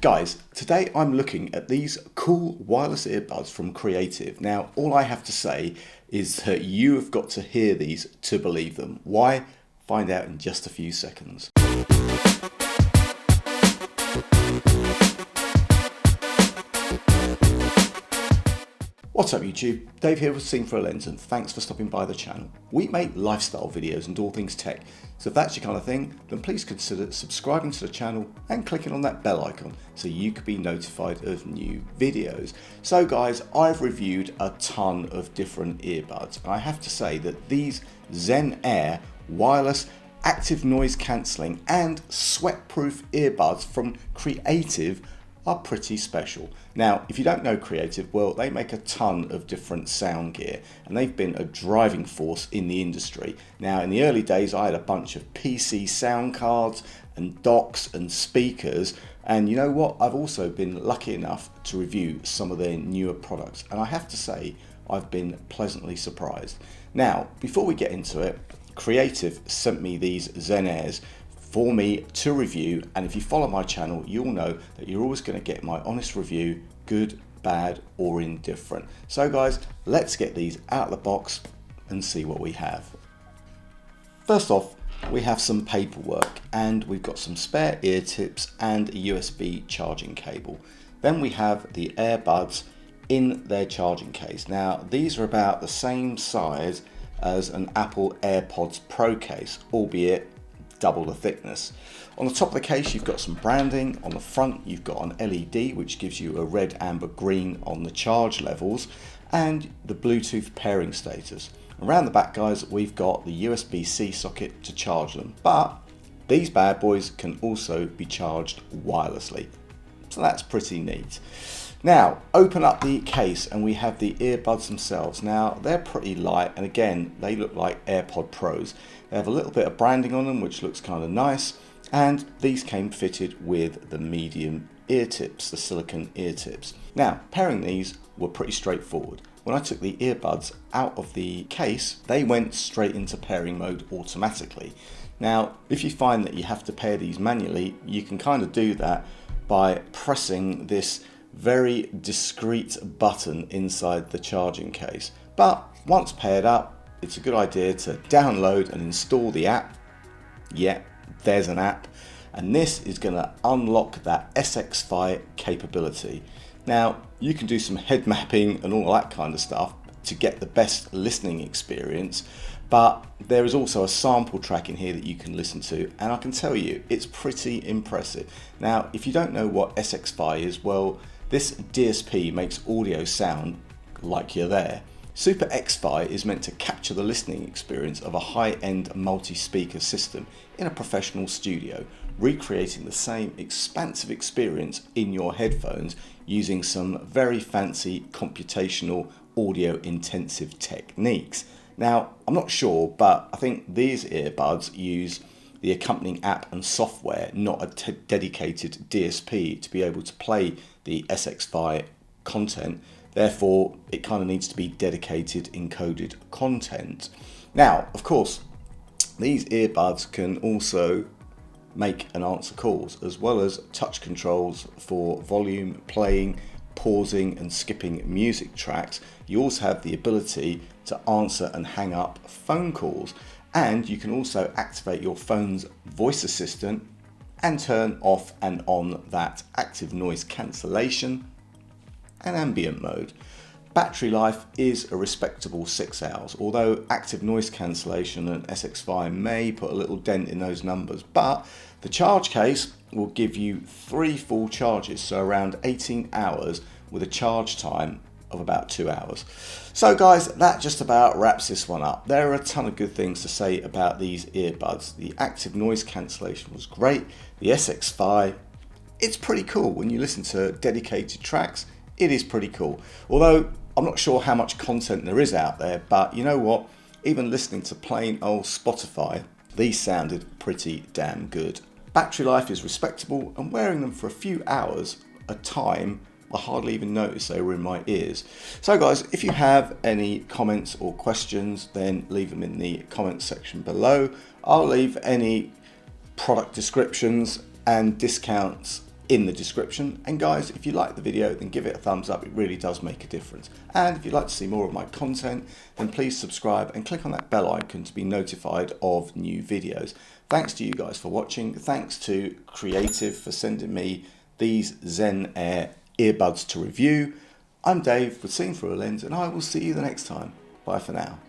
Guys, today I'm looking at these cool wireless earbuds from Creative. Now, all I have to say is that you have got to hear these to believe them. Why? Find out in just a few seconds. What's up YouTube? Dave here with Seen Through a Lens, and thanks for stopping by the channel. We make lifestyle videos and all things tech, so if that's your kind of thing, then please consider subscribing to the channel and clicking on that bell icon so you can be notified of new videos. So guys, I've reviewed a ton of different earbuds, and I have to say that these Zen Air wireless active noise cancelling and sweat-proof earbuds from Creative are pretty special. Now, if you don't know Creative, well, they make a ton of different sound gear and they've been a driving force in the industry. Now, in the early days, I had a bunch of PC sound cards and docks and speakers, and you know what? I've also been lucky enough to review some of their newer products, and I have to say, I've been pleasantly surprised. Now, before we get into it, Creative sent me these Zen Airs for me to review, and if you follow my channel, you'll know that you're always going to get my honest review, good, bad, or indifferent. So guys, let's get these out of the box and see what we have. First off, we have some paperwork, and we've got some spare ear tips and a USB charging cable. Then we have the earbuds in their charging case. Now, these are about the same size as an Apple AirPods Pro case, albeit double the thickness. On the top of the case, you've got some branding. On the front, you've got an LED which gives you a red, amber, green on the charge levels, and the Bluetooth pairing status. Around the back, guys, we've got the USB-C socket to charge them, but these bad boys can also be charged wirelessly, so that's pretty neat. Now, open up the case and we have the earbuds themselves. Now, they're pretty light, and again, they look like AirPod Pros. They have a little bit of branding on them, which looks kind of nice, and these came fitted with the medium ear tips, the silicone ear tips. Now, pairing these were pretty straightforward. When I took the earbuds out of the case, they went straight into pairing mode automatically. Now, if you find that you have to pair these manually, you can kind of do that by pressing this very discreet button inside the charging case. But once paired up, it's a good idea to download and install the app. Yeah, there's an app, and this is going to unlock that SXFi capability. Now, you can do some head mapping and all that kind of stuff to get the best listening experience, but there is also a sample track in here that you can listen to, and I can tell you it's pretty impressive. Now, if you don't know what SXFi is, well, this DSP makes audio sound like you're there. Super X-Fi is meant to capture the listening experience of a high-end multi-speaker system in a professional studio, recreating the same expansive experience in your headphones using some very fancy computational audio-intensive techniques. Now, I'm not sure, but I think these earbuds use the accompanying app and software, not a dedicated DSP, to be able to play the SXFi content. Therefore, it kind of needs to be dedicated encoded content. Now, of course, these earbuds can also make and answer calls, as well as touch controls for volume, playing, pausing and skipping music tracks. You also have the ability to answer and hang up phone calls, and you can also activate your phone's voice assistant and turn off and on that active noise cancellation and ambient mode. Battery life is a respectable 6 hours, although active noise cancellation and SXFi may put a little dent in those numbers, but the charge case will give you 3 full charges, so around 18 hours with a charge time of about 2 hours. So guys, that just about wraps this one up. There are a ton of good things to say about these earbuds. The active noise cancellation was great. The SXFi, it's pretty cool. When you listen to dedicated tracks, it is pretty cool. Although I'm not sure how much content there is out there, but you know what? Even listening to plain old Spotify, these sounded pretty damn good. Battery life is respectable, and wearing them for a few hours a time, I hardly even notice they were in my ears. So guys, if you have any comments or questions, then leave them in the comment section below. I'll leave any product descriptions and discounts in the description. And guys, if you like the video, then give it a thumbs up. It really does make a difference. And if you'd like to see more of my content, then please subscribe and click on that bell icon to be notified of new videos. Thanks to you guys for watching. Thanks to Creative for sending me these Zen Air earbuds to review. I'm Dave with Seeing Through a Lens, and I will see you the next time. Bye for now.